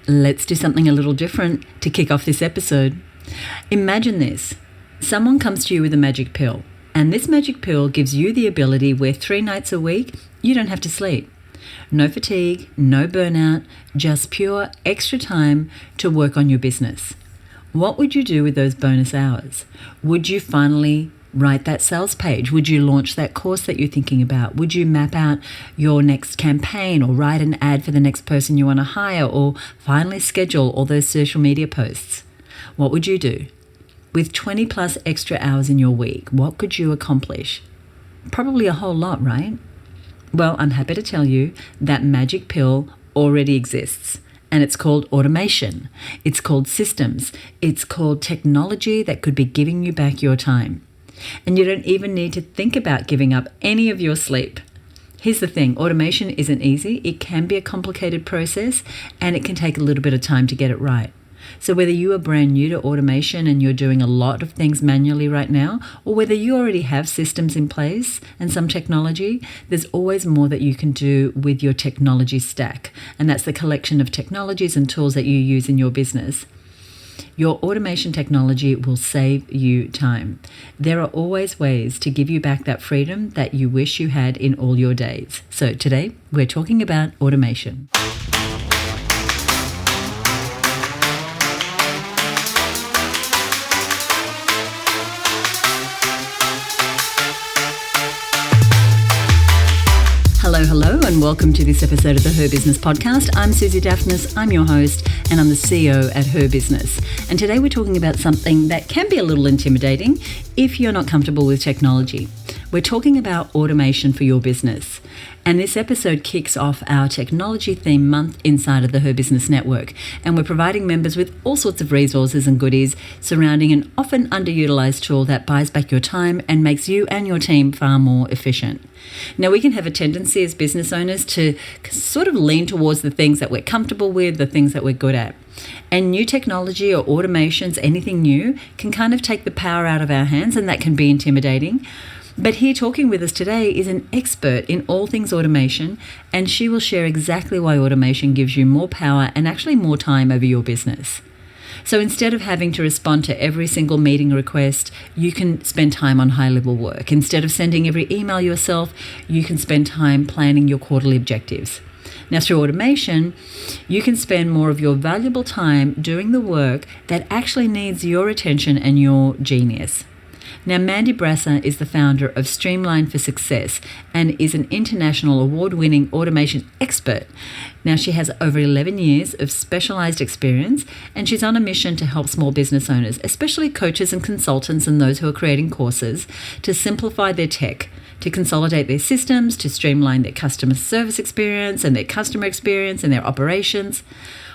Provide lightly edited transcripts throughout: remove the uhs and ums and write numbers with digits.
Let's do something a little different to kick off this episode. Imagine this. Someone comes to you with a magic pill, and this magic pill gives you the ability where 3 nights a week you don't have to sleep. No fatigue, no burnout, just pure extra time to work on your business. What would you do with those bonus hours? Would you finally write that sales page? Would you launch that course that you're thinking about? Would you map out your next campaign or write an ad for the next person you want to hire or finally schedule all those social media posts? What would you do? With 20 plus extra hours in your week, what could you accomplish? Probably a whole lot, right? Well, I'm happy to tell you that magic pill already exists. And it's called automation. It's called systems. It's called technology that could be giving you back your time. And you don't even need to think about giving up any of your sleep. Here's the thing, automation isn't easy. It can be a complicated process and it can take a little bit of time to get it right. So whether you are brand new to automation and you're doing a lot of things manually right now, or whether you already have systems in place and some technology, there's always more that you can do with your technology stack. And that's the collection of technologies and tools that you use in your business. Your automation technology will save you time. There are always ways to give you back that freedom that you wish you had in all your days. So today, we're talking about automation. Hello, and welcome to this episode of the Her Business Podcast. I'm Susie Daphnis, I'm your host, and I'm the CEO at Her Business. And today we're talking about something that can be a little intimidating if you're not comfortable with technology. We're talking about automation for your business. And this episode kicks off our technology theme month inside of the Her Business Network. And we're providing members with all sorts of resources and goodies surrounding an often underutilized tool that buys back your time and makes you and your team far more efficient. Now, we can have a tendency as business owners to sort of lean towards the things that we're comfortable with, the things that we're good at. And new technology or automations, anything new, can kind of take the power out of our hands, and that can be intimidating. But here talking with us today is an expert in all things automation, and she will share exactly why automation gives you more power and actually more time over your business. So instead of having to respond to every single meeting request, you can spend time on high-level work. Instead of sending every email yourself, you can spend time planning your quarterly objectives. Now, through automation, you can spend more of your valuable time doing the work that actually needs your attention and your genius. Now, Mandy is the founder of Streamline for Success and is an international award-winning automation expert. Now, she has over 11 years of specialized experience, and she's on a mission to help small business owners, especially coaches and consultants and those who are creating courses, to simplify their tech, to consolidate their systems, to streamline their customer service experience and their customer experience and their operations.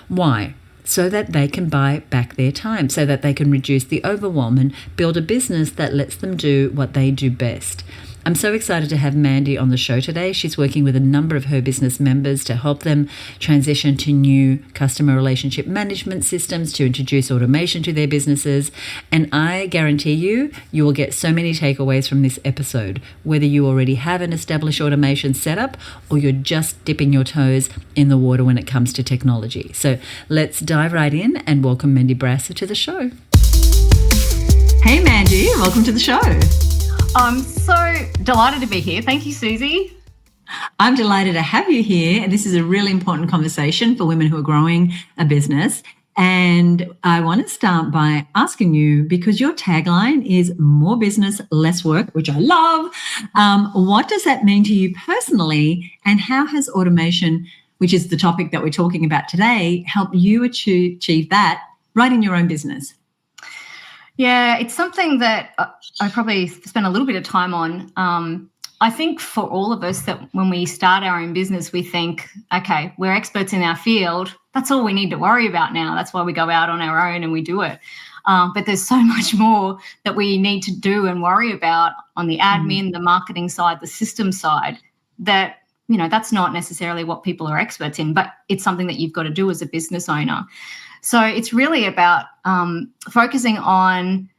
Why? So that they can buy back their time, so that they can reduce the overwhelm and build a business that lets them do what they do best. I'm so excited to have Mandy on the show today. She's working with a number of Her Business members to help them transition to new customer relationship management systems, to introduce automation to their businesses. And I guarantee you will get so many takeaways from this episode, whether you already have an established automation setup or you're just dipping your toes in the water when it comes to technology. So let's dive right in and welcome Mandy Brasser to the show. Hey, Mandy, welcome to the show. I'm so delighted to be here. Thank you, Susie. I'm delighted to have you here. And this is a really important conversation for women who are growing a business. And I want to start by asking you, because your tagline is more business, less work, which I love. What does that mean to you personally? And how has automation, which is the topic that we're talking about today, helped you achieve that right in your own business? Yeah, it's something that I probably spent a little bit of time on. I think for all of us that when we start our own business, we think, okay, we're experts in our field. That's all we need to worry about now. That's why we go out on our own and we do it. But there's so much more that we need to do and worry about on the admin, the marketing side, the system side, that, you know, that's not necessarily what people are experts in, but it's something that you've got to do as a business owner. So it's really about focusing on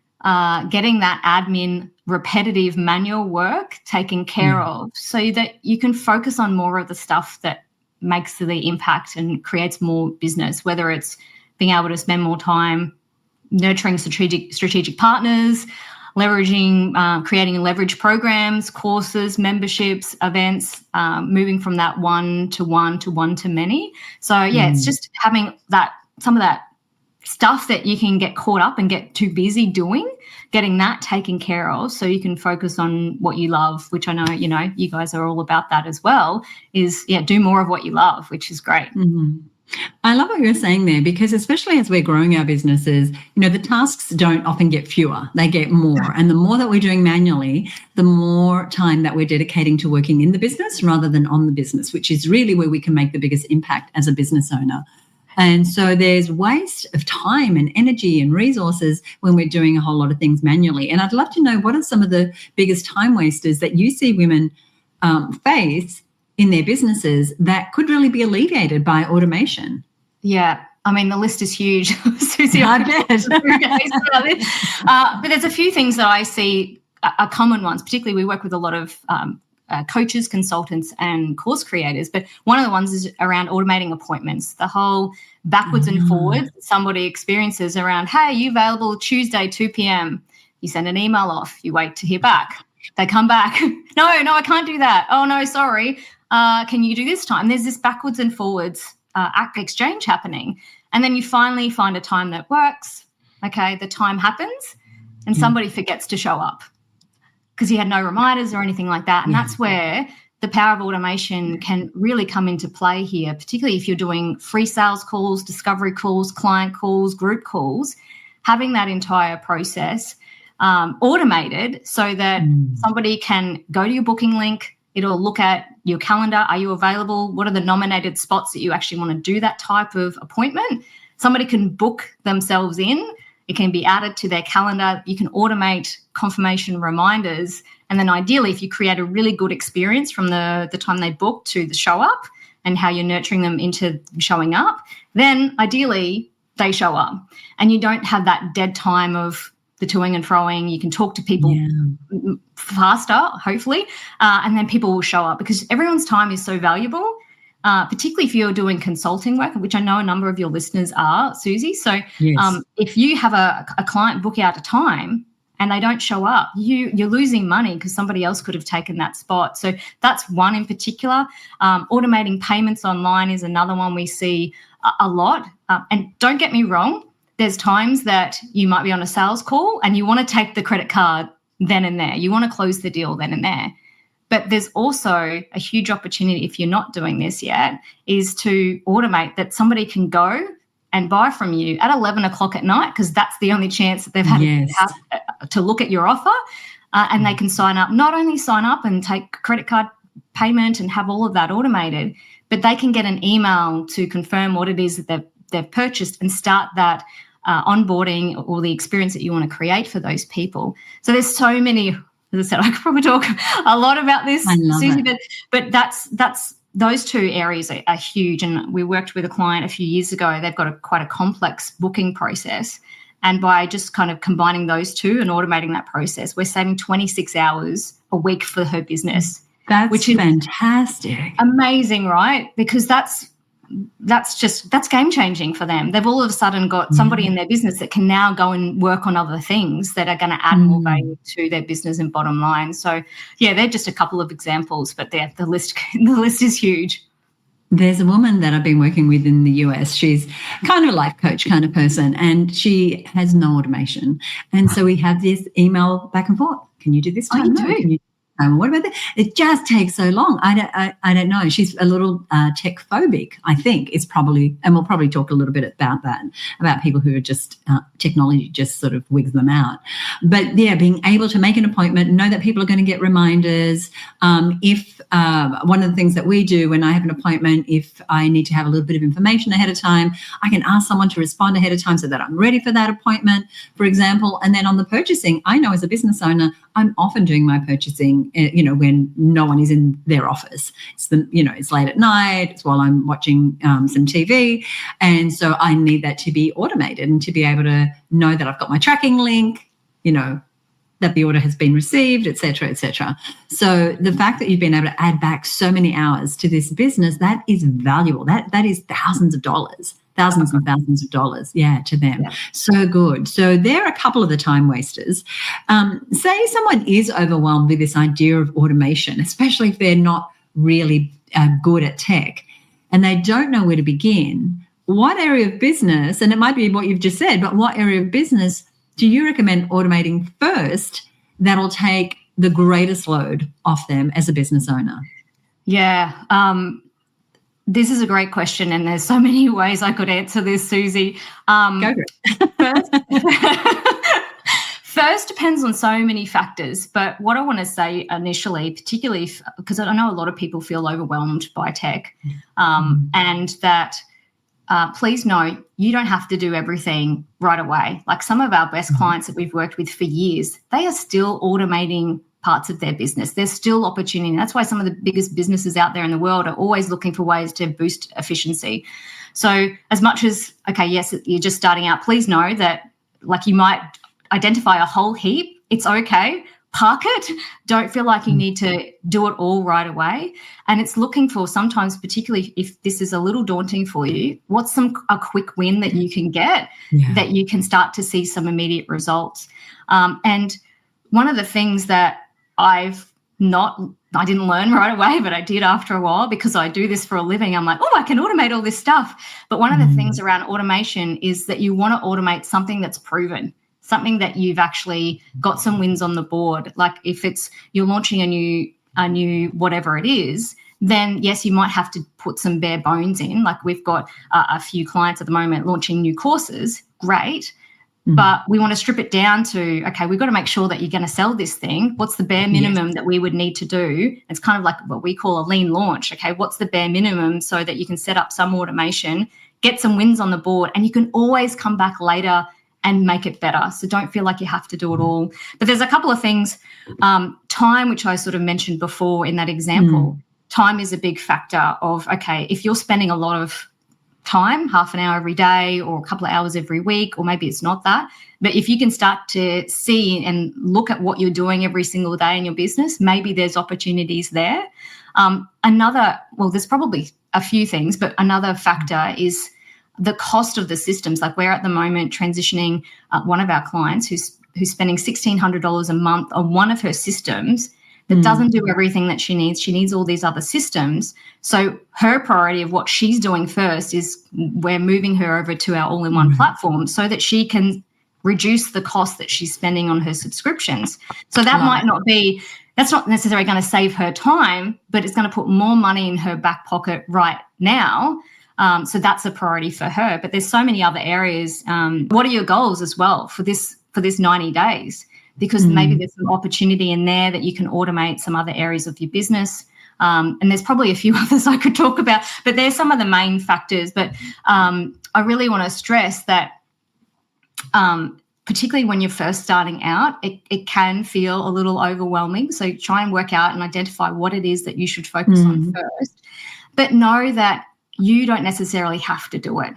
getting that admin repetitive manual work taken care of so that you can focus on more of the stuff that makes the impact and creates more business, whether it's being able to spend more time nurturing strategic partners, leveraging, creating leverage programs, courses, memberships, events, moving from that one to many. So, it's just having some of that stuff that you can get caught up and get too busy doing, getting that taken care of so you can focus on what you love, which I know, you guys are all about that as well, is, do more of what you love, which is great. Mm-hmm. I love what you're saying there, because especially as we're growing our businesses, the tasks don't often get fewer, they get more. And the more that we're doing manually, the more time that we're dedicating to working in the business rather than on the business, which is really where we can make the biggest impact as a business owner. And so there's waste of time and energy and resources when we're doing a whole lot of things manually. And I'd love to know, what are some of the biggest time wasters that you see women face in their businesses that could really be alleviated by automation? Yeah, I mean, the list is huge, Susie. I bet. But there's a few things that I see are common ones. Particularly, we work with a lot of coaches, consultants, and course creators. But one of the ones is around automating appointments. The whole backwards and forwards that somebody experiences around, hey, are you available Tuesday, 2 p.m.? You send an email off. You wait to hear back. They come back. No, I can't do that. Oh, no, sorry. Can you do this time? There's this backwards and forwards exchange happening. And then you finally find a time that works. Okay, the time happens and somebody forgets to show up because you had no reminders or anything like that. And that's where the power of automation can really come into play here, particularly if you're doing free sales calls, discovery calls, client calls, group calls, having that entire process automated so that somebody can go to your booking link. It'll look at your calendar. Are you available? What are the nominated spots that you actually want to do that type of appointment? Somebody can book themselves in. It can be added to their calendar. You can automate confirmation reminders. And then ideally, if you create a really good experience from the time they book to the show up and how you're nurturing them into showing up, then ideally they show up. And you don't have that dead time of the toing and froing. You can talk to people faster, hopefully, and then people will show up because everyone's time is so valuable. Particularly if you're doing consulting work, which I know a number of your listeners are, Susie. So if you have a client book out a time and they don't show up, you're losing money because somebody else could have taken that spot. So that's one in particular. Automating payments online is another one we see a lot. And don't get me wrong, there's times that you might be on a sales call and you want to take the credit card then and there. You want to close the deal then and there. But there's also a huge opportunity, if you're not doing this yet, is to automate that somebody can go and buy from you at 11 o'clock at night because that's the only chance that they've had to look at your offer, and they can not only sign up and take credit card payment and have all of that automated, but they can get an email to confirm what it is that they've purchased and start that onboarding or the experience that you want to create for those people. So there's so many. As I said, I could probably talk a lot about this, Susie, but that's those two areas are huge. And we worked with a client a few years ago. They've got quite a complex booking process. And by just kind of combining those two and automating that process, we're saving 26 hours a week for her business. Which is fantastic. Amazing, right? Because that's game changing for them. They've all of a sudden got somebody in their business that can now go and work on other things that are going to add more value to their business and bottom line. So they're just a couple of examples, but the list is huge. There's a woman that I've been working with in the US. She's kind of a life coach kind of person, and she has no automation. And so we have this email back and forth. Can you do this time? Oh, you do? What about that? It just takes so long. I don't know. She's a little tech phobic, I think. It's probably, and we'll probably talk a little bit about that, about people who are just technology just sort of wigs them out. But being able to make an appointment, know that people are going to get reminders. If one of the things that we do when I have an appointment, if I need to have a little bit of information ahead of time, I can ask someone to respond ahead of time so that I'm ready for that appointment, for example. And then on the purchasing, I know as a business owner, I'm often doing my purchasing, when no one is in their office. It's late at night. It's while I'm watching some TV. And so I need that to be automated and to be able to know that I've got my tracking link, that that the order has been received, et cetera, et cetera. So the fact that you've been able to add back so many hours to this business, that is valuable. That is thousands and thousands of dollars, to them. Yeah. So good. So there are a couple of the time wasters. Say someone is overwhelmed with this idea of automation, especially if they're not really good at tech and they don't know where to begin. What area of business, and it might be what you've just said, but what area of business do you recommend automating first that'll take the greatest load off them as a business owner? Yeah, this is a great question, and there's so many ways I could answer this, Susie. Go for it. First depends on so many factors, but what I want to say initially, particularly because I know a lot of people feel overwhelmed by tech, and that please know you don't have to do everything right away. Like some of our best clients that we've worked with for years, they are still automating parts of their business. There's still opportunity. That's why some of the biggest businesses out there in the world are always looking for ways to boost efficiency. So as much as, okay, yes, you're just starting out, please know that like you might identify a whole heap. It's okay. Park it. Don't feel like you need to do it all right away. And it's looking for sometimes, particularly if this is a little daunting for you, what's a quick win that you can get that you can start to see some immediate results. And one of the things that I didn't learn right away, but I did after a while because I do this for a living. I'm like, oh, I can automate all this stuff. But one of the things around automation is that you want to automate something that's proven, something that you've actually got some wins on the board. Like if you're launching a new whatever it is, then yes, you might have to put some bare bones in. Like we've got a few clients at the moment launching new courses. Great. But we want to strip it down to, okay, we've got to make sure that you're going to sell this thing. What's the bare minimum that we would need to do? It's kind of like what we call a lean launch. Okay, what's the bare minimum so that you can set up some automation, get some wins on the board, and you can always come back later and make it better. So don't feel like you have to do it all. But there's a couple of things. Time, which I sort of mentioned before in that example, time is a big factor of, okay, if you're spending a lot of time, half an hour every day or a couple of hours every week, or maybe it's not that, but if you can start to see and look at what you're doing every single day in your business, maybe there's opportunities there. There's probably a few things, but another factor is the cost of the systems. Like we're at the moment transitioning one of our clients who's spending $1,600 a month on one of her systems that doesn't do everything that she needs. She needs all these other systems. So her priority of what she's doing first is we're moving her over to our all-in-one platform so that she can reduce the cost that she's spending on her subscriptions. So that that's not necessarily going to save her time, but it's going to put more money in her back pocket right now. So that's a priority for her. But there's so many other areas. What are your goals as well for this 90 days? Because maybe there's some opportunity in there that you can automate some other areas of your business. And there's probably a few others I could talk about, but there's some of the main factors. But I really want to stress that particularly when you're first starting out, it can feel a little overwhelming. So try and work out and identify what it is that you should focus on first. But know that you don't necessarily have to do it.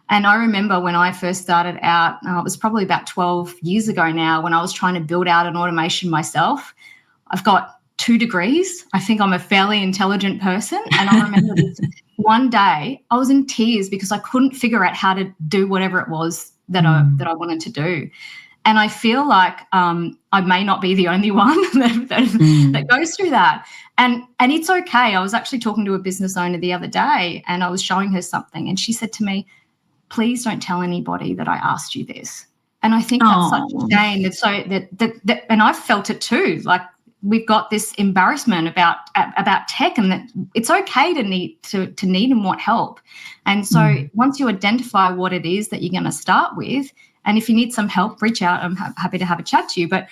And I remember when I first started out, it was probably about 12 years ago now, when I was trying to build out an automation myself. I've got 2 degrees. I think I'm a fairly intelligent person. And I remember this one day I was in tears because I couldn't figure out how to do whatever it was that I wanted to do. And I feel like I may not be the only one that goes through that. And it's okay. I was actually talking to a business owner the other day and I was showing her something and she said to me, please don't tell anybody that I asked you this. And I think that's such a shame. And I've felt it too. Like we've got this embarrassment about tech, and that it's okay to need and want help. And so once you identify what it is that you're going to start with, and if you need some help, reach out. I'm happy to have a chat to you. But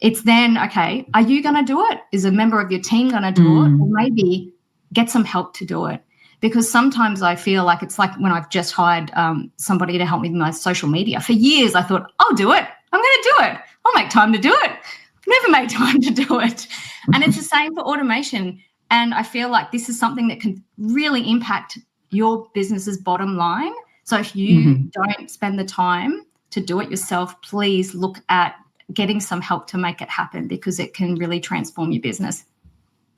it's then, okay, are you going to do it? Is a member of your team going to do it? Or maybe get some help to do it. Because sometimes I feel like it's like when I've just hired somebody to help me with my social media. For years I thought, I'll do it. I'm going to do it. I'll make time to do it. I've never made time to do it. And it's the same for automation. And I feel like this is something that can really impact your business's bottom line. So if you don't spend the time to do it yourself, please look at getting some help to make it happen, because it can really transform your business.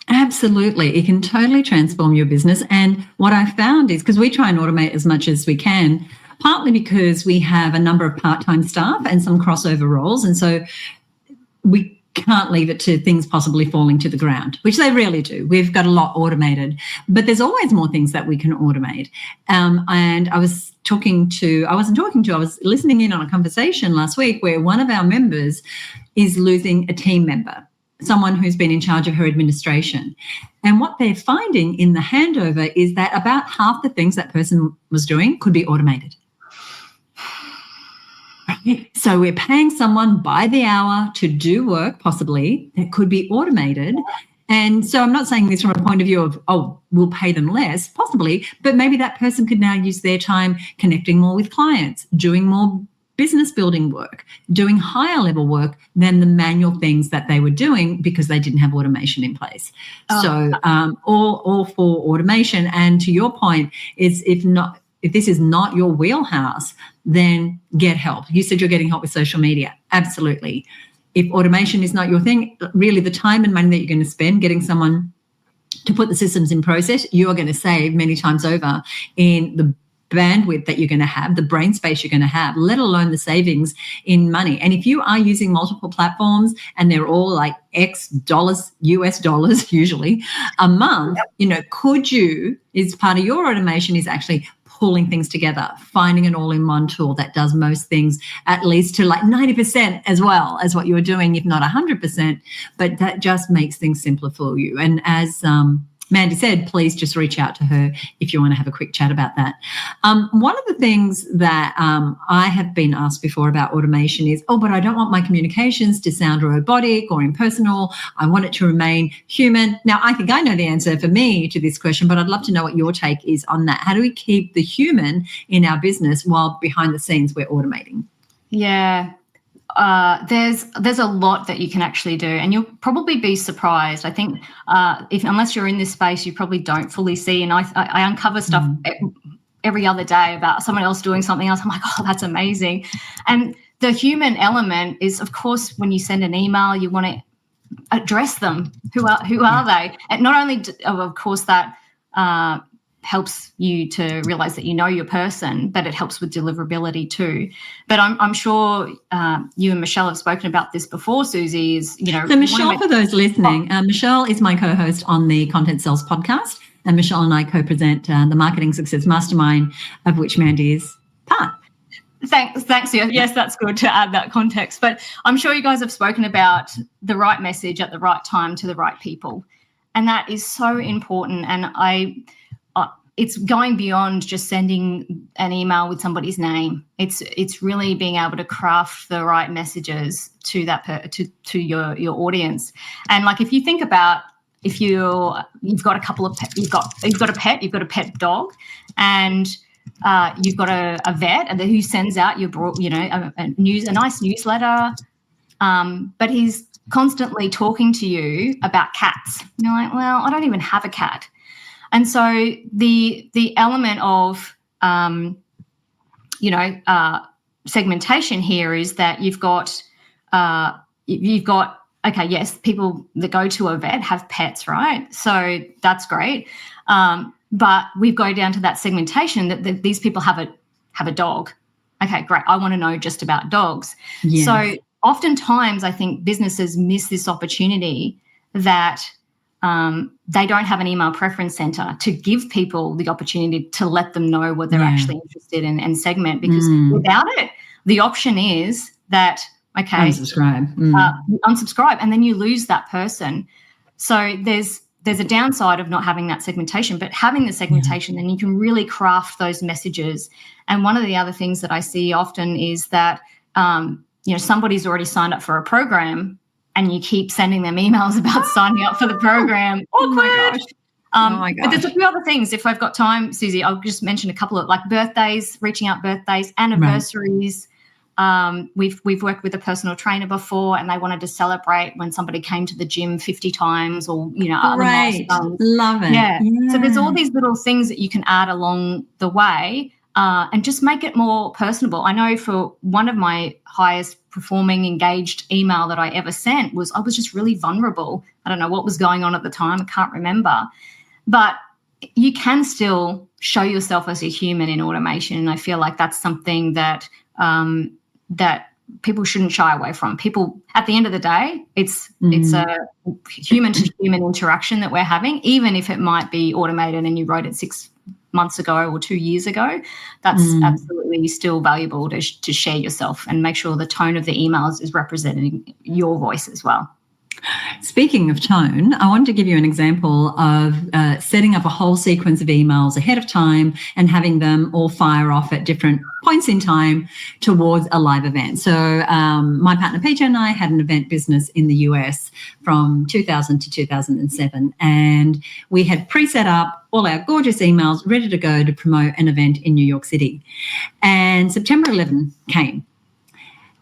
Absolutely. It can totally transform your business. And what I found is, because we try and automate as much as we can, partly because we have a number of part-time staff and some crossover roles. And so we can't leave it to things possibly falling to the ground, which they rarely do. We've got a lot automated, but there's always more things that we can automate. And I was listening in on a conversation last week where one of our members is losing a team member, someone who's been in charge of her administration. And what they're finding in the handover is that about half the things that person was doing could be automated. So we're paying someone by the hour to do work, possibly, that could be automated. And so I'm not saying this from a point of view of, we'll pay them less, possibly, but maybe that person could now use their time connecting more with clients, doing more business building work, doing higher level work than the manual things that they were doing because they didn't have automation in place. So all for automation. And to your point, is if this is not your wheelhouse, then get help. You said you're getting help with social media. Absolutely. If automation is not your thing, really the time and money that you're going to spend getting someone to put the systems in process, you're going to save many times over in the bandwidth that you're going to have, the brain space you're going to have, let alone the savings in money. And if you are using multiple platforms and they're all like X dollars, US dollars usually a month, could you, as part of your automation, is actually pulling things together, finding an all-in-one tool that does most things at least to like 90% as well as what you're doing, if not 100%, but that just makes things simpler for you. And as Mandy said, please just reach out to her if you want to have a quick chat about that. One of the things that I have been asked before about automation is, but I don't want my communications to sound robotic or impersonal. I want it to remain human. Now, I think I know the answer for me to this question, but I'd love to know what your take is on that. How do we keep the human in our business while behind the scenes we're automating? Yeah. There's a lot that you can actually do, and you'll probably be surprised. I think unless you're in this space, you probably don't fully see. And I uncover stuff every other day about someone else doing something else. I'm like, that's amazing. And the human element is, of course, when you send an email, you want to address them. Who are they? And not only, of course, that helps you to realize that you know your person, but it helps with deliverability too. But I'm sure you and Michelle have spoken about this before, Susie, So Michelle, for those listening, Michelle is my co-host on the Content Sales podcast, and Michelle and I co-present the Marketing Success Mastermind, of which Mandy is part. Thanks. Yes, that's good to add that context. But I'm sure you guys have spoken about the right message at the right time to the right people. And that is so important. And it's going beyond just sending an email with somebody's name. It's really being able to craft the right messages to that to your audience. And like, if you think about, if you've got a couple of you've got a pet dog, and you've got a vet, and who sends out a nice newsletter, but he's constantly talking to you about cats. And you're like, well, I don't even have a cat. And so the element of, segmentation here is that you've got, okay, yes, people that go to a vet have pets, right? So that's great. But we've got down to that segmentation that these people have a dog. Okay, great. I want to know just about dogs. Yes. So oftentimes I think businesses miss this opportunity that they don't have an email preference center to give people the opportunity to let them know what they're actually interested in and segment, because without it, the option is that, okay, unsubscribe, and then you lose that person. So there's a downside of not having that segmentation, but having the segmentation, then you can really craft those messages. And one of the other things that I see often is that, somebody's already signed up for a program, and you keep sending them emails about signing up for the program. Awkward. Oh my gosh. But there's a few other things. If I've got time, Susie, I'll just mention a couple of, like, birthdays, reaching out birthdays, anniversaries. Right. We've worked with a personal trainer before, and they wanted to celebrate when somebody came to the gym 50 times, or other milestones. Love it. Yeah. So there's all these little things that you can add along the way, and just make it more personable. I know for one of my highest performing, engaged email that I ever sent was I was just really vulnerable. I don't know what was going on at the time. I can't remember. But you can still show yourself as a human in automation. And I feel like that's something that that people shouldn't shy away from. People, at the end of the day, it's a human-to-human interaction that we're having, even if it might be automated and you wrote it 6 months ago or 2 years ago. That's absolutely still valuable to share yourself and make sure the tone of the emails is representing your voice as well. Speaking of tone, I wanted to give you an example of setting up a whole sequence of emails ahead of time and having them all fire off at different points in time towards a live event. So my partner PJ and I had an event business in the US from 2000 to 2007, and we had pre-set up all our gorgeous emails ready to go to promote an event in New York City. And September 11 came.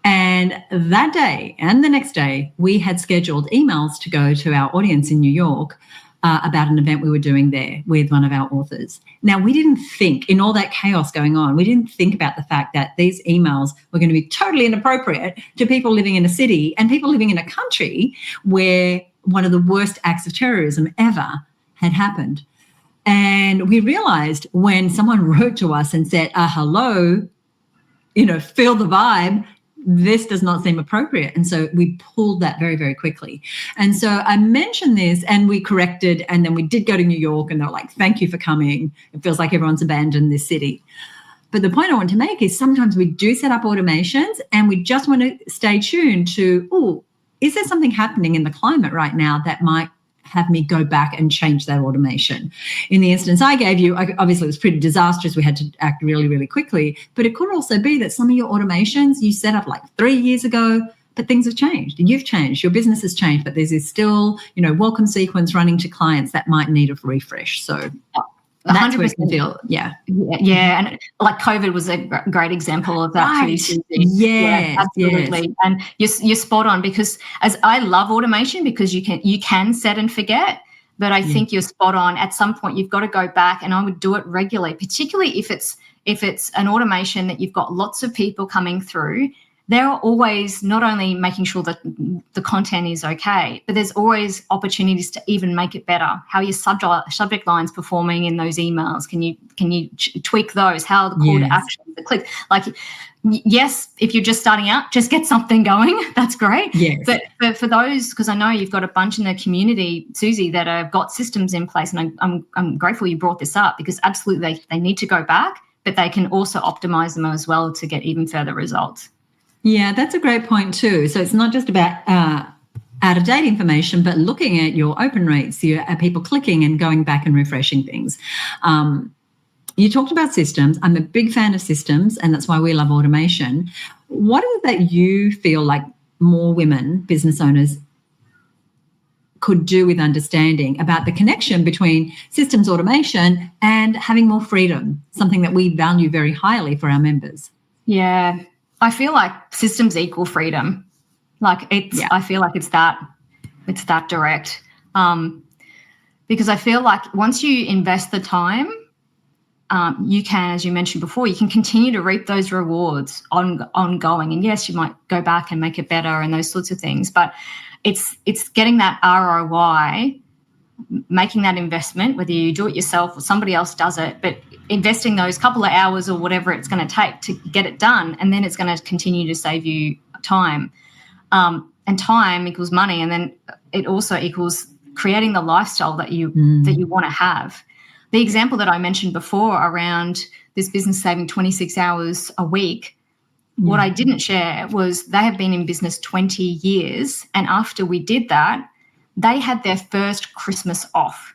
And that day and the next day, we had scheduled emails to go to our audience in New York about an event we were doing there with one of our authors. Now, we didn't think, in all that chaos going on, we didn't think about the fact that these emails were going to be totally inappropriate to people living in a city and people living in a country where one of the worst acts of terrorism ever had happened. And we realized when someone wrote to us and said, hello, feel the vibe, this does not seem appropriate. And so we pulled that very, very quickly. And so I mentioned this and we corrected, and then we did go to New York and they were like, thank you for coming. It feels like everyone's abandoned this city. But the point I want to make is sometimes we do set up automations and we just want to stay tuned to, is there something happening in the climate right now that might have me go back and change that automation? In the instance I gave you, obviously it was pretty disastrous. We had to act really, really quickly. But it could also be that some of your automations you set up like 3 years ago, but things have changed. You've changed. Your business has changed, but there's this still, welcome sequence running to clients that might need a refresh. So that's 100% feel, yeah. And like COVID was a great example of that. Right. Too. Yes, absolutely. Yes. And you're spot on, because as I love automation because you can set and forget, but I think you're spot on. At some point, you've got to go back, and I would do it regularly, particularly if it's an automation that you've got lots of people coming through. They're always not only making sure that the content is okay, but there's always opportunities to even make it better. How your subject line's performing in those emails? Can you tweak those? How are the call to action, the click? Like, yes, if you're just starting out, just get something going. That's great. Yes. But for those, because I know you've got a bunch in the community, Susie, that have got systems in place, and I'm grateful you brought this up, because absolutely they need to go back, but they can also optimize them as well to get even further results. Yeah, that's a great point too. So it's not just about out-of-date information, but looking at your open rates, your people clicking and going back and refreshing things. You talked about systems. I'm a big fan of systems, and that's why we love automation. What is it that you feel like more women, business owners, could do with understanding about the connection between systems automation and having more freedom, something that we value very highly for our members? Yeah. I feel like systems equal freedom. I feel like it's that direct. Because I feel like once you invest the time, you can, as you mentioned before, you can continue to reap those rewards ongoing. And yes, you might go back and make it better and those sorts of things, but it's getting that ROI, making that investment, whether you do it yourself or somebody else does it, but investing those couple of hours or whatever it's going to take to get it done, and then it's going to continue to save you time. And time equals money, and then it also equals creating the lifestyle that you want to have. The example that I mentioned before around this business saving 26 hours a week, what I didn't share was they have been in business 20 years, and after we did that, they had their first Christmas off.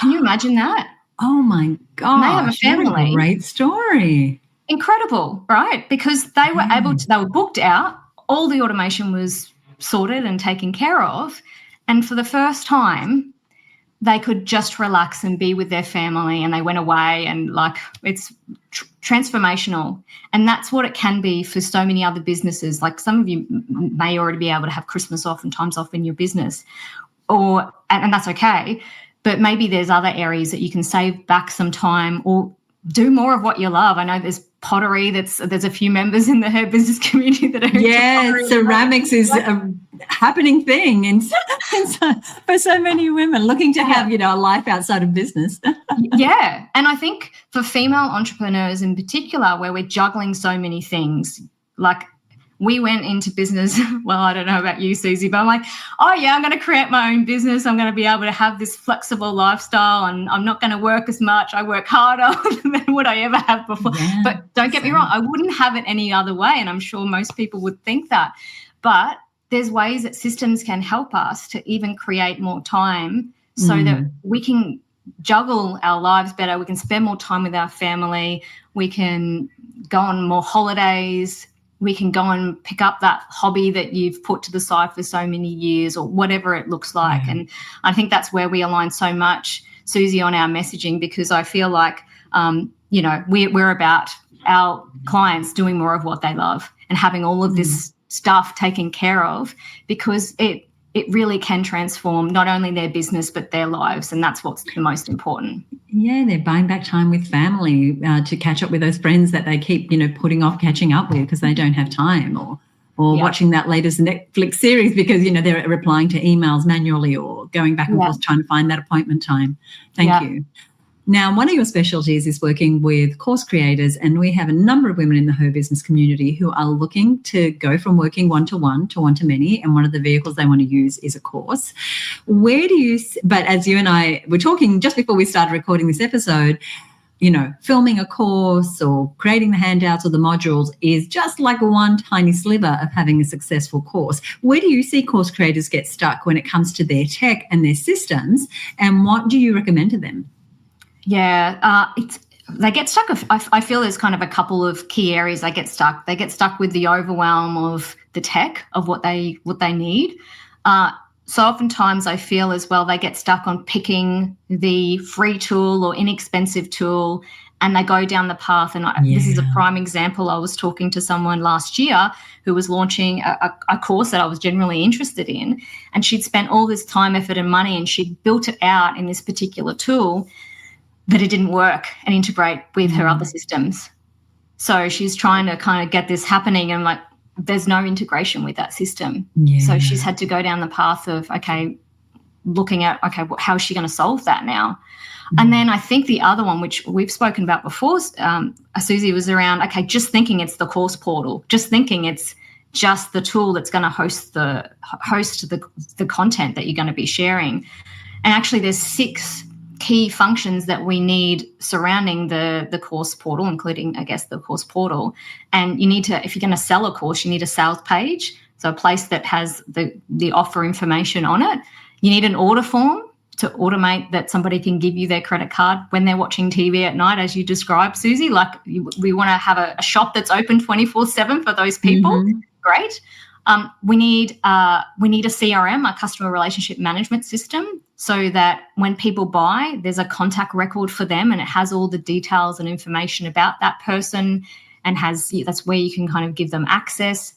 Can you imagine that? Oh, my gosh. They have a family. What a great story. Incredible, right? Because they were they were booked out. All the automation was sorted and taken care of. And for the first time, they could just relax and be with their family, and they went away, and it's transformational. And that's what it can be for so many other businesses. Like some of you may already be able to have Christmas off and times off in your business, and that's okay. But maybe there's other areas that you can save back some time, or do more of what you love. I know there's pottery. There's a few members in the Her Business community that are ceramics is a happening thing and for so many women looking to have, a life outside of business. Yeah. And I think for female entrepreneurs in particular, where we're juggling so many things, like we went into business, well, I don't know about you, Susie, but I'm like, oh, yeah, I'm going to create my own business. I'm going to be able to have this flexible lifestyle and I'm not going to work as much. I work harder than what I ever have before. Yeah, but don't get me wrong, I wouldn't have it any other way, and I'm sure most people would think that. But there's ways that systems can help us to even create more time so that we can juggle our lives better. We can spend more time with our family. We can go on more holidays. We can go and pick up that hobby that you've put to the side for so many years or whatever it looks like. Yeah. And I think that's where we align so much, Susie, on our messaging, because I feel like, we're about our clients doing more of what they love and having all of this stuff taken care of, because it really can transform not only their business but their lives, and that's what's the most important. Yeah, they're buying back time with family to catch up with those friends that they keep, putting off catching up with because they don't have time, or watching that latest Netflix series because, they're replying to emails manually or going back and forth trying to find that appointment time. Thank you. Now, one of your specialties is working with course creators, and we have a number of women in the Her Business community who are looking to go from working one-to-one to one-to-many, and one of the vehicles they want to use is a course. But as you and I were talking just before we started recording this episode, filming a course or creating the handouts or the modules is just like one tiny sliver of having a successful course. Where do you see course creators get stuck when it comes to their tech and their systems, and what do you recommend to them? Yeah, they get stuck. I feel there's kind of a couple of key areas they get stuck. They get stuck with the overwhelm of the tech, of what they need. So oftentimes I feel as well they get stuck on picking the free tool or inexpensive tool, and they go down the path. And this is a prime example. I was talking to someone last year who was launching a course that I was generally interested in, and she'd spent all this time, effort and money, and she'd built it out in this particular tool, but it didn't work and integrate with her other systems. So she's trying to kind of get this happening, and there's no integration with that system. Yeah. So she's had to go down the path of, looking at, how is she going to solve that now? And then I think the other one, which we've spoken about before, Susie, was around, just thinking it's the course portal, just thinking it's just the tool that's going to host the content that you're going to be sharing. And actually there's 6 key functions that we need surrounding the course portal, including, the course portal. And you need to, if you're going to sell a course, you need a sales page, so a place that has the offer information on it. You need an order form to automate that somebody can give you their credit card when they're watching TV at night, as you described, Susie. We want to have a shop that's open 24/7 for those people. Mm-hmm. Great. We need a CRM, a customer relationship management system, so that when people buy, there's a contact record for them, and it has all the details and information about that person, and that's where you can kind of give them access,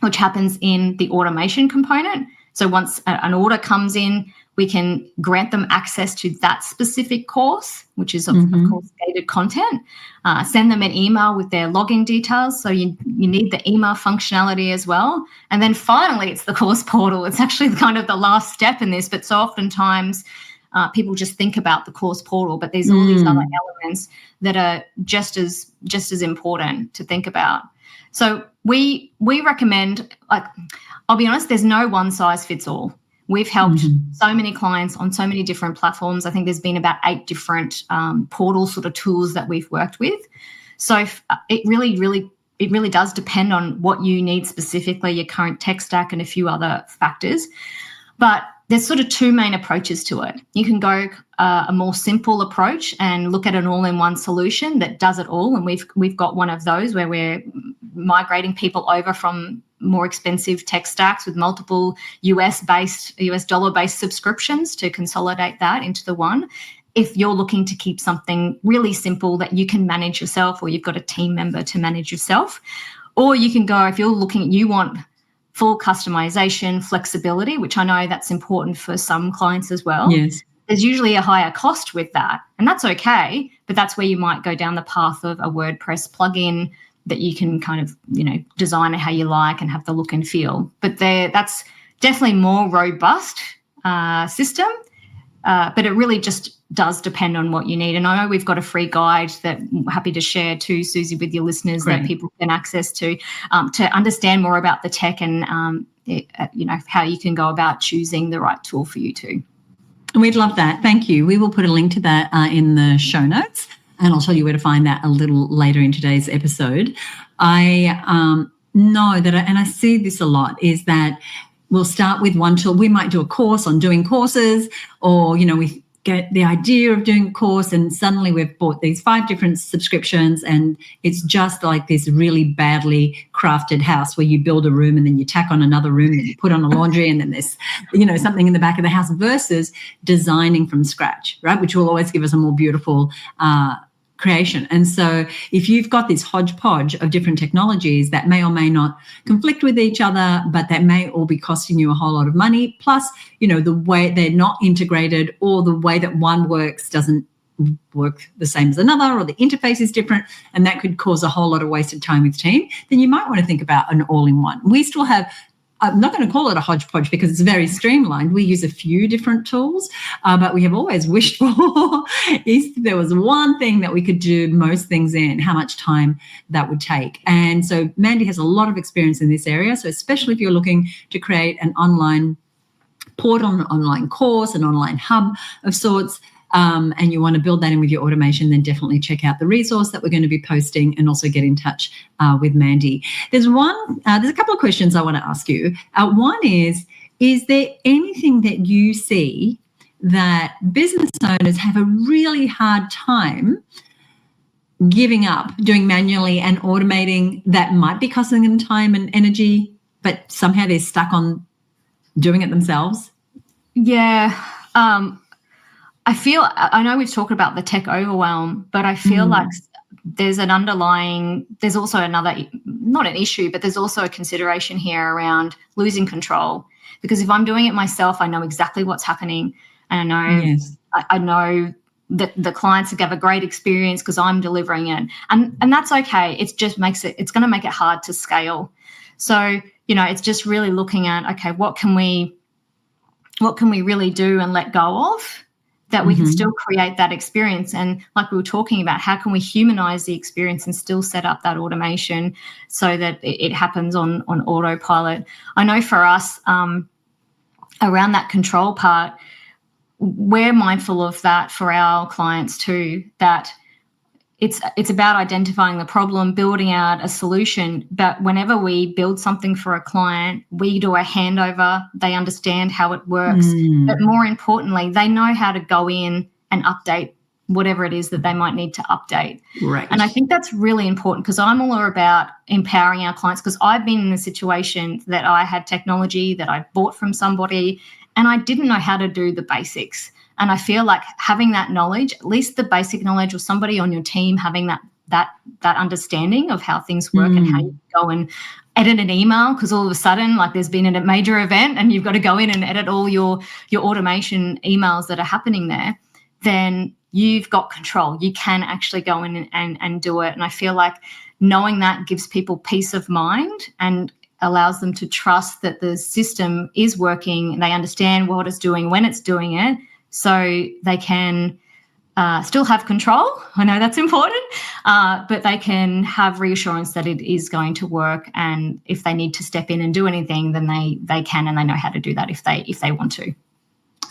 which happens in the automation component. So once an order comes in, we can grant them access to that specific course, which is, of course, gated content, send them an email with their login details. So you need the email functionality as well. And then finally, it's the course portal. It's actually kind of the last step in this, but so oftentimes people just think about the course portal, but there's all these other elements that are just as important to think about. So we recommend, I'll be honest, there's no one size fits all. We've helped so many clients on so many different platforms. I think there's been about 8 different portal sort of tools that we've worked with. So it really does depend on what you need specifically, your current tech stack and a few other factors. But there's sort of 2 main approaches to it. You can go a more simple approach and look at an all-in-one solution that does it all. And we've got one of those where we're migrating people over from more expensive tech stacks with multiple US dollar-based subscriptions to consolidate that into the one. If you're looking to keep something really simple that you can manage yourself, or you've got a team member to manage yourself, or you can go, if you're looking, you want full customization, flexibility, which I know that's important for some clients as well. Yes. There's usually a higher cost with that, and that's okay. but that's where you might go down the path of a WordPress plugin that you can kind of, design it how you like and have the look and feel. But that's definitely more robust system, but it really just does depend on what you need. And I know we've got a free guide that I'm happy to share too, Susie, with your listeners. Great. That people can access to understand more about the tech and, how you can go about choosing the right tool for you too. We'd love that. Thank you. We will put a link to that in the show notes, and I'll tell you where to find that a little later in today's episode. I know that, and I see this a lot, is that we'll start with one tool. We might do a course on doing courses, or, we get the idea of doing a course and suddenly we've bought these 5 different subscriptions, and it's just like this really badly crafted house where you build a room and then you tack on another room and you put on a laundry and then there's, something in the back of the house, versus designing from scratch, right, which will always give us a more beautiful creation. And so if you've got this hodgepodge of different technologies that may or may not conflict with each other, but that may all be costing you a whole lot of money, plus, the way they're not integrated, or the way that one works doesn't work the same as another, or the interface is different, and that could cause a whole lot of wasted time with team, then you might want to think about an all-in-one. We still have, I'm not going to call it a hodgepodge because it's very streamlined. We use a few different tools, but we have always wished for if there was one thing that we could do most things in, how much time that would take. And so Mandy has a lot of experience in this area. So especially if you're looking to create an online portal, an online course, an online hub of sorts, and you want to build that in with your automation, then definitely check out the resource that we're going to be posting, and also get in touch with Mandy. There's a couple of questions I want to ask you. One is there anything that you see that business owners have a really hard time giving up doing manually and automating that might be costing them time and energy, but somehow they're stuck on doing it themselves? Yeah. I know we've talked about the tech overwhelm, but I feel like there's also another, not an issue, but there's also a consideration here around losing control. Because if I'm doing it myself, I know exactly what's happening. And I know that the clients have a great experience because I'm delivering it. And that's okay. It just it's going to make it hard to scale. So, it's just really looking at, okay, what can we really do and let go of, that we can still create that experience. And like we were talking about, how can we humanize the experience and still set up that automation so that it happens on autopilot? I know for us, around that control part, we're mindful of that for our clients too, that it's about identifying the problem, building out a solution. But whenever we build something for a client, we do a handover. They understand how it works. But more importantly, they know how to go in and update whatever it is that they might need to update. Right. And I think that's really important, because I'm all about empowering our clients, because I've been in a situation that I had technology that I bought from somebody and I didn't know how to do the basics. And I feel like having that knowledge, at least the basic knowledge, or somebody on your team having that understanding of how things work and how you go and edit an email, because all of a sudden, like, there's been a major event and you've got to go in and edit all your automation emails that are happening there, then you've got control. You can actually go in and do it. And I feel like knowing that gives people peace of mind and allows them to trust that the system is working and they understand what it's doing when it's doing it, so they can still have control. I know that's important, but they can have reassurance that it is going to work. And if they need to step in and do anything, then they can, and they know how to do that if they want to.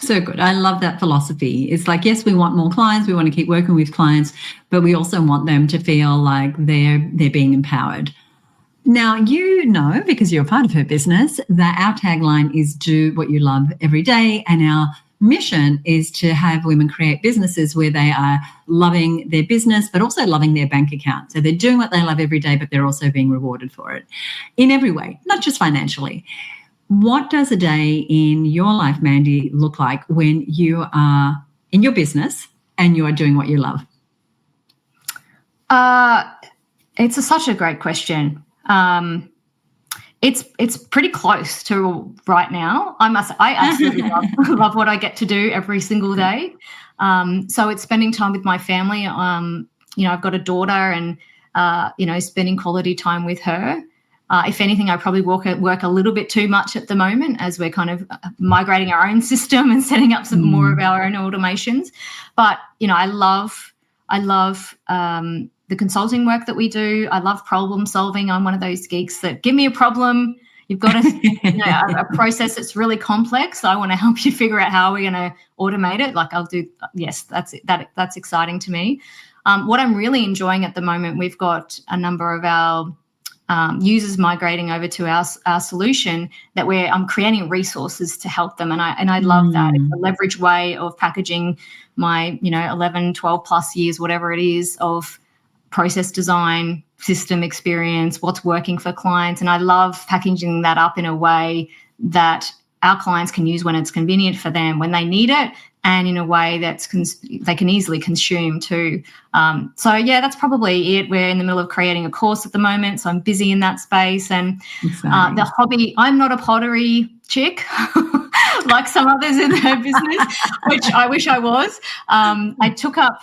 So good. I love that philosophy. It's like, yes, we want more clients. We want to keep working with clients, but we also want them to feel like they're being empowered. Now, because you're a part of her business, that our tagline is do what you love every day. And our mission is to have women create businesses where they are loving their business, but also loving their bank account. So they're doing what they love every day, but they're also being rewarded for it in every way, not just financially. What does a day in your life, Mandy, look like when you are in your business and you are doing what you love? It's such a great question. It's pretty close to right now. I absolutely love what I get to do every single day. So it's spending time with my family. I've got a daughter, and spending quality time with her. If anything, I probably work a little bit too much at the moment as we're kind of migrating our own system and setting up some more of our own automations. But, I love the consulting work that we do. I love problem solving. I'm one of those geeks that give me a problem. You've got a process that's really complex. I want to help you figure out how we're going to automate it. Like I'll do. Yes, that's exciting to me. What I'm really enjoying at the moment, we've got a number of our users migrating over to our solution that I'm creating resources to help them. And I love that. It's a leverage way of packaging my, 11, 12 plus years, whatever it is, of process design, system experience, what's working for clients. And I love packaging that up in a way that our clients can use when it's convenient for them, when they need it, and in a way that's they can easily consume too. That's probably it. We're in the middle of creating a course at the moment, so I'm busy in that space. And the hobby, I'm not a pottery chick like some others in her business, which I wish I was. I took up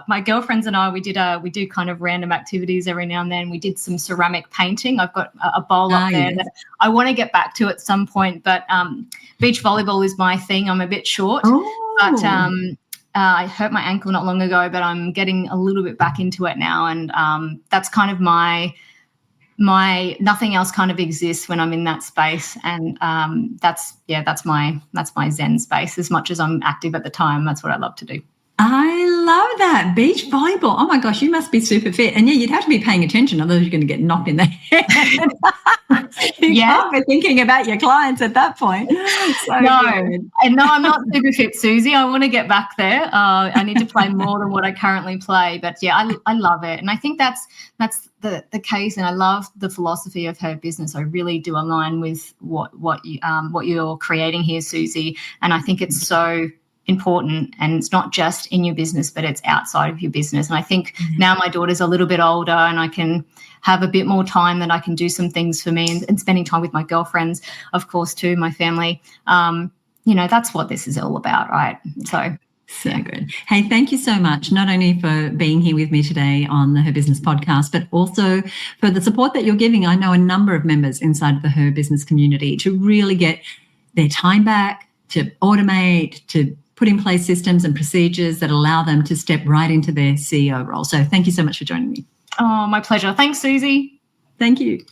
my girlfriends and I. We do kind of random activities every now and then. We did some ceramic painting. I've got a bowl up there that I want to get back to at some point. But beach volleyball is my thing. I'm a bit short. But I hurt my ankle not long ago, but I'm getting a little bit back into it now. And that's kind of my nothing else kind of exists when I'm in that space. And that's my Zen space. As much as I'm active at the time, that's what I love to do. I love that. Beach volleyball. Oh my gosh, you must be super fit. And you'd have to be paying attention, otherwise you're going to get knocked in the head. You can't be thinking about your clients at that point. So no, I'm not super fit, Susie. I want to get back there. I need to play more than what I currently play. But I love it. And I think that's the case. And I love the philosophy of her business. I really do align with what you're creating here, Susie. And I think it's so important, and it's not just in your business, but it's outside of your business. And I think now my daughter's a little bit older and I can have a bit more time that I can do some things for me, and spending time with my girlfriends, of course, too, my family. That's what this is all about, right? So good. Hey, thank you so much, not only for being here with me today on the Her Business podcast, but also for the support that you're giving. I know a number of members inside of the Her Business community to really get their time back, to automate, to put in place systems and procedures that allow them to step right into their CEO role. So thank you so much for joining me. Oh, my pleasure. Thanks, Susie. Thank you.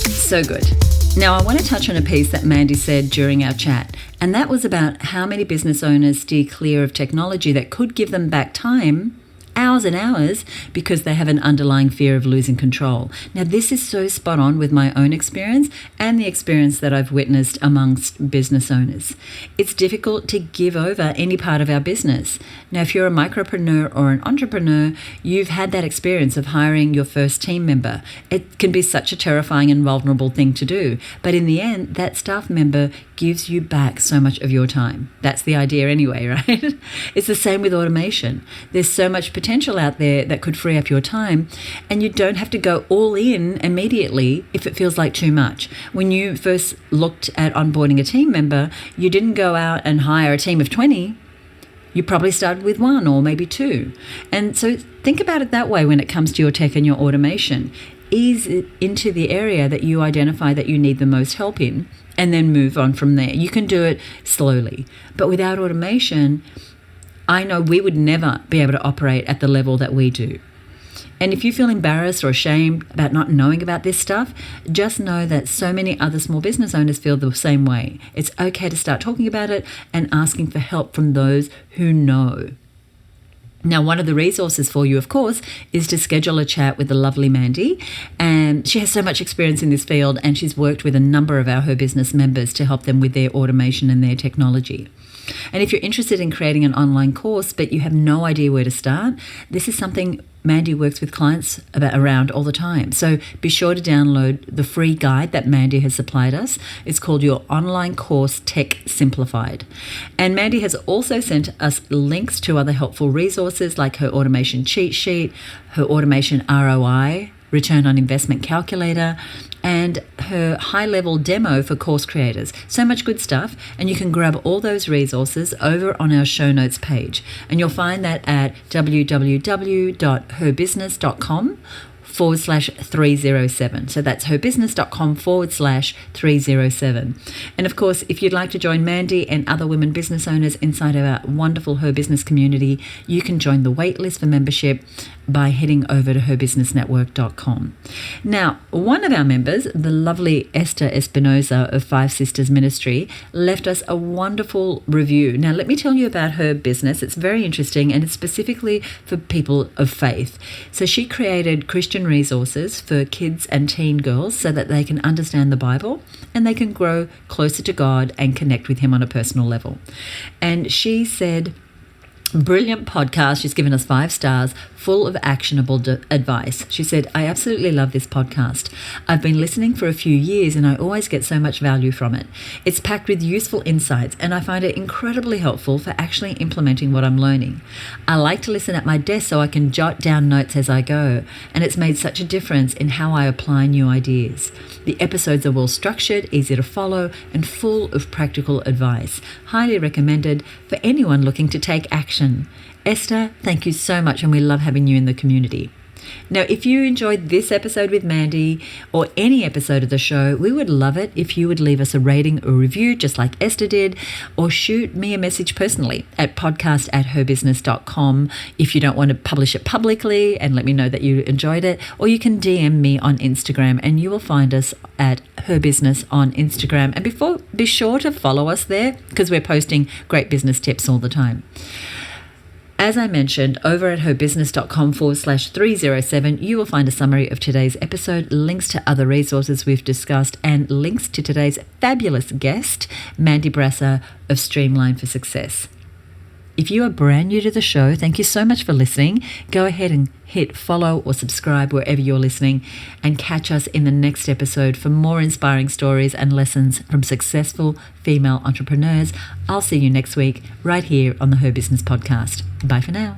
So good. Now, I want to touch on a piece that Mandy said during our chat, and that was about how many business owners steer clear of technology that could give them back time, hours and hours, because they have an underlying fear of losing control. Now, this is so spot on with my own experience and the experience that I've witnessed amongst business owners. It's difficult to give over any part of our business. Now, if you're a micropreneur or an entrepreneur, you've had that experience of hiring your first team member. It can be such a terrifying and vulnerable thing to do. But in the end, that staff member gives you back so much of your time. That's the idea anyway, right? It's the same with automation. There's so much potential out there that could free up your time, and you don't have to go all in immediately if it feels like too much. When you first looked at onboarding a team member, you didn't go out and hire a team of 20. You probably started with 1 or maybe 2. And so think about it that way when it comes to your tech and your automation. Ease it into the area that you identify that you need the most help in, and then move on from there. You can do it slowly. But without automation, I know we would never be able to operate at the level that we do. And if you feel embarrassed or ashamed about not knowing about this stuff, just know that so many other small business owners feel the same way. It's okay to start talking about it and asking for help from those who know. Now, one of the resources for you, of course, is to schedule a chat with the lovely Mandy. And she has so much experience in this field, and she's worked with a number of Her Business members to help them with their automation and their technology. And if you're interested in creating an online course, but you have no idea where to start, this is something Mandy works with clients around all the time. So be sure to download the free guide that Mandy has supplied us. It's called Your Online Course Tech Simplified. And Mandy has also sent us links to other helpful resources like her automation cheat sheet, her automation ROI return on investment calculator, and her high-level demo for course creators. So much good stuff, and you can grab all those resources over on our show notes page, and you'll find that at www.herbusiness.com/307. So that's herbusiness.com/307. And of course, if you'd like to join Mandy and other women business owners inside of our wonderful Her Business community, you can join the waitlist for membership by heading over to herbusinessnetwork.com. Now, one of our members, the lovely Esther Espinosa of Five Sisters Ministry, left us a wonderful review. Now, let me tell you about her business. It's very interesting, and it's specifically for people of faith. So she created Christian resources for kids and teen girls so that they can understand the Bible and they can grow closer to God and connect with Him on a personal level. And she said, brilliant podcast. She's given us 5 stars, full of actionable advice. She said, I absolutely love this podcast. I've been listening for a few years and I always get so much value from it. It's packed with useful insights and I find it incredibly helpful for actually implementing what I'm learning. I like to listen at my desk so I can jot down notes as I go, and it's made such a difference in how I apply new ideas. The episodes are well structured, easy to follow, and full of practical advice. Highly recommended for anyone looking to take action. Esther, thank you so much, and we love having you in the community. Now, if you enjoyed this episode with Mandy or any episode of the show, we would love it if you would leave us a rating or review just like Esther did, or shoot me a message personally at podcast@herbusiness.com if you don't want to publish it publicly and let me know that you enjoyed it, or you can DM me on Instagram and you will find us at Her Business on Instagram. And be sure to follow us there because we're posting great business tips all the time. As I mentioned, over at herbusiness.com/307, you will find a summary of today's episode, links to other resources we've discussed, and links to today's fabulous guest, Mandy Brasser of Streamline for Success. If you are brand new to the show, thank you so much for listening. Go ahead and hit follow or subscribe wherever you're listening, and catch us in the next episode for more inspiring stories and lessons from successful female entrepreneurs. I'll see you next week right here on the Her Business podcast. Bye for now.